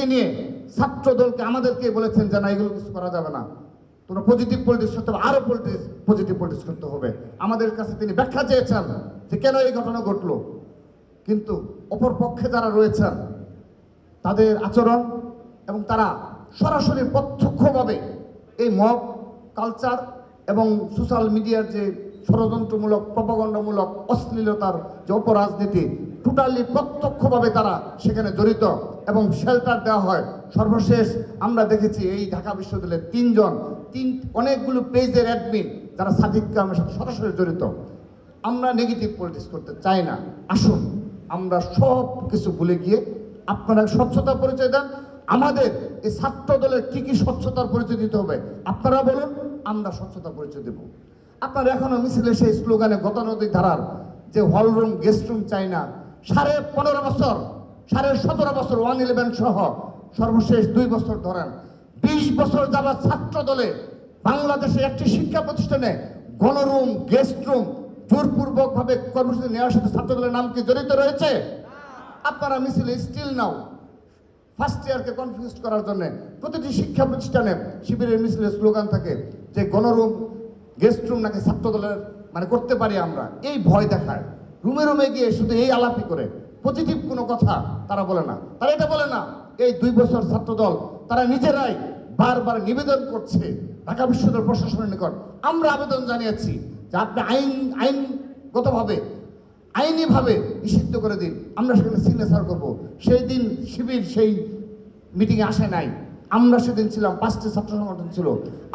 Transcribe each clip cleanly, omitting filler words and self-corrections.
রাজনীতি নিয়ে ছাত্র দলকে আমাদেরকে বলেছেন যে না এগুলো কিছু করা যাবে না, তোমরা পজিটিভ পলিটিক্স করতে হবে, আরো পজিটিভ পলিটিক্স করতে হবে। আমাদের কাছে তিনি ব্যাখ্যা চেয়েছেন যে কেন এই ঘটনা ঘটলো, কিন্তু অপর পক্ষে যারা রয়েছেন তাদের আচরণ এবং তারা সরাসরি প্রত্যক্ষভাবে এই মব কালচার এবং সোশ্যাল মিডিয়ার যে ষড়যন্ত্রমূলক প্রপাগান্ডামূলক অশ্লীলতার যে অপরাজনীতি টোটালি প্রত্যক্ষভাবে তারা সেখানে জড়িত এবং শেল্টার দেওয়া হয়। সর্বশেষ আমরা দেখেছি এই ঢাকা বিশ্ববিদ্যালয়ের অনেকগুলো পেজের অ্যাডমিন যারা সাদিক কামের সাথে সরাসরি জড়িত। আমরা নেগেটিভ পলিটিক্স করতে চাই না। আসুন আমরা সব কিছু ভুলে গিয়ে আপনারা স্বচ্ছতার পরিচয় দেন। আমাদের এই ছাত্র দলের কি কি স্বচ্ছতার পরিচয় দিতে হবে আপনারা বলুন, আমরা স্বচ্ছতার পরিচয় দেব। আপনারা এখনো মিছিলে সেই স্লোগানে গতানুগতিক ধারার যে হলরুম গেস্ট রুম চাই না, 15.5 বছর 17.5 বছর 111 সহ সর্বশেষ 2 বছর ধরেন 20 বছর যাবৎ ছাত্র দলে বাংলাদেশে একটি শিক্ষা প্রতিষ্ঠানে গণরুম গেস্ট রুম জোরপূর্বক ভাবে কর্মসূচি নেওয়ার সাথে ছাত্র দলের নাম কি জড়িত রয়েছে? আপনারা মিছিলে স্টিল নাও ফার্স্ট ইয়ারকে কনফিউজ করার জন্য প্রতিটি শিক্ষা প্রতিষ্ঠানে শিবিরের মিছিলের স্লোগান থাকে যে গণরুম গেস্ট রুম নাকি ছাত্র দলের মানে করতে পারি আমরা, এই ভয় দেখায়। রুমে রুমে গিয়ে শুধু এই আলাপি করে পজিটিভ কোনো কথা তারা বলে না। তারা এটা বলে না এই 2 বছর ছাত্র দল তারা নিজেরাই বারবার নিবেদন করছে ঢাকা বিশ্ববিদ্যালয় প্রশাসনের নিকট। আমরা আবেদন জানিয়েছি যে আপনি আইনগতভাবে আইনিভাবে নিষিদ্ধ করে দিন, আমরা সেখানে সিগনেচার করব। সেই দিন শিবির সেই মিটিংয়ে আসে নাই, আমরা সেদিন ছিলাম, 5টি ছাত্র সংগঠন ছিল।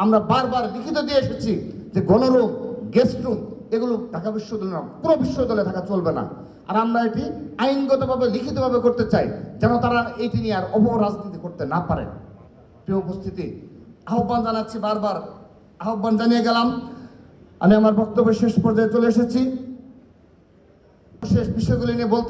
আমরা বারবার লিখিত দিয়ে এসেছি যে গণরুম গেস্ট রুম এগুলো ঢাকা বিশ্ববিদ্যালয় না, পুরো বিশ্ববিদ্যালয়ে থাকা চলবে না। আর আমরা এটি আইনগতভাবে লিখিতভাবে করতে চাই যেন তারা এটি নিয়ে আর অপরাজনীতি করতে না পারে। প্রিয় উপস্থিতি, আহ্বান জানাচ্ছি, বারবার আহ্বান জানিয়ে গেলাম। আমি আমার বক্তব্য শেষ পর্যায়ে চলে এসেছি। শেষ বিষয়গুলি নিয়ে বলতে